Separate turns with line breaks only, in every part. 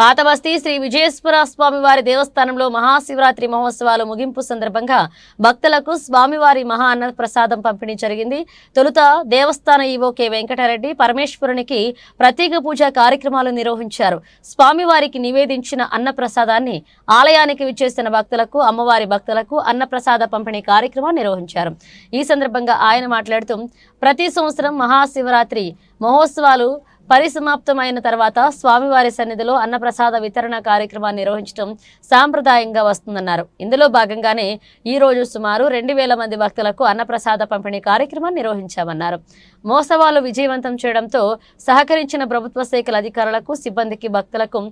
పాతబస్తీ శ్రీ విజయేశ్వర స్వామివారి దేవస్థానంలో మహాశివరాత్రి మహోత్సవాలు ముగింపు సందర్భంగా భక్తులకు స్వామివారి మహా అన్న ప్రసాదం పంపిణీ జరిగింది. తొలుత దేవస్థాన ఈవో కె వెంకటరెడ్డి పరమేశ్వరునికి ప్రత్యేక పూజా కార్యక్రమాలు నిర్వహించారు. స్వామివారికి నివేదించిన అన్న ప్రసాదాన్ని ఆలయానికి విచ్చేసిన భక్తులకు, అమ్మవారి భక్తులకు అన్న ప్రసాద పంపిణీ కార్యక్రమం నిర్వహించారు. ఈ సందర్భంగా ఆయన మాట్లాడుతూ ప్రతి సంవత్సరం మహాశివరాత్రి మహోత్సవాలు పరిసమాప్తమైన తర్వాత స్వామివారి సన్నిధిలో అన్నప్రసాద వితరణ కార్యక్రమాన్ని నిర్వహించడం సాంప్రదాయంగా వస్తుందన్నారు. ఇందులో భాగంగానే ఈ రోజు సుమారు 2000 మంది భక్తులకు అన్నప్రసాద పంపిణీ కార్యక్రమాన్ని నిర్వహించామన్నారు. మహోత్సవాలు విజయవంతం చేయడంతో సహకరించిన ప్రభుత్వ శాఖల అధికారులకు, సిబ్బందికి, భక్తులకు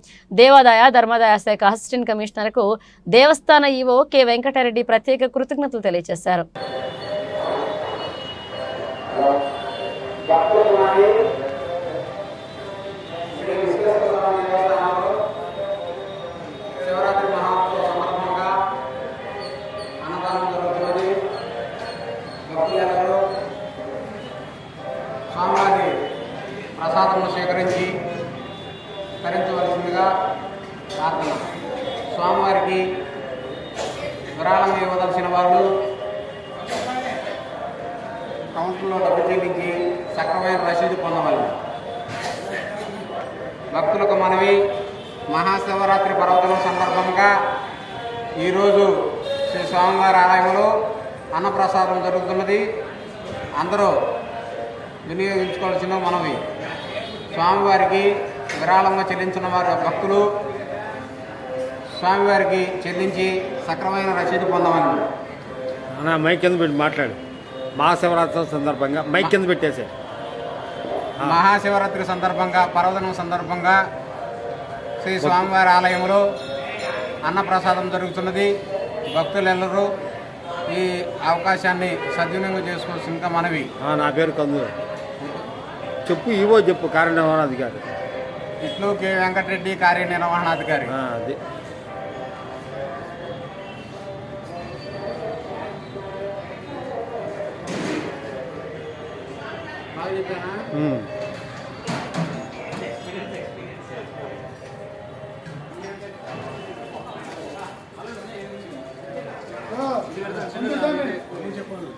దేవాదాయ ధర్మాదాయ శాఖ అసిస్టెంట్ కమిషనర్కు దేవస్థాన ఈవో కె వెంకటరెడ్డి ప్రత్యేక కృతజ్ఞతలు తెలియజేశారు.
శివరాత్రి మహోత్సవ సందర్భంగా అన్నదానం జరుగుతున్నది. భక్తులందరూ స్వామివారి ప్రసాదమును స్వీకరించి తరించవలసిందిగా ప్రార్థన. స్వామివారికి విరాళంగా ఇవ్వదలసిన వాళ్ళు కౌంటర్లో డబ్బు చెల్లించి సక్రమైన రసీదు పొందవలెను. భక్తులకు మనవి, మహాశివరాత్రి పర్వదినం సందర్భంగా ఈరోజు శ్రీ స్వామివారి ఆలయంలో అన్నప్రసాదం జరుగుతున్నది. అందరూ వినియోగించుకోవాల్సిన మనవి. స్వామివారికి విరాళంగా చెల్లించిన వారి భక్తులు స్వామివారికి చెల్లించి సక్రమైన రసీదు పొందమని.
మైక్ కింద పెట్టి మాట్లాడు. మహాశివరాత్రి సందర్భంగా మైక్ కింద పెట్టేసే.
మహాశివరాత్రి సందర్భంగా పర్వదినం సందర్భంగా శ్రీ స్వామివారి ఆలయంలో అన్నప్రసాదం జరుగుతున్నది. భక్తులెల్లరూ ఈ అవకాశాన్ని సద్వినియోగం చేసుకోవాల్సిందిగా మనవి.
నా పేరు కందు. చెప్పు, ఈవో చెప్పు. కార్యనిర్వహణాధికారి
ఇట్లు కె వెంకటరెడ్డి, కార్యనిర్వహణాధికారి.
అది
చెప్పండి.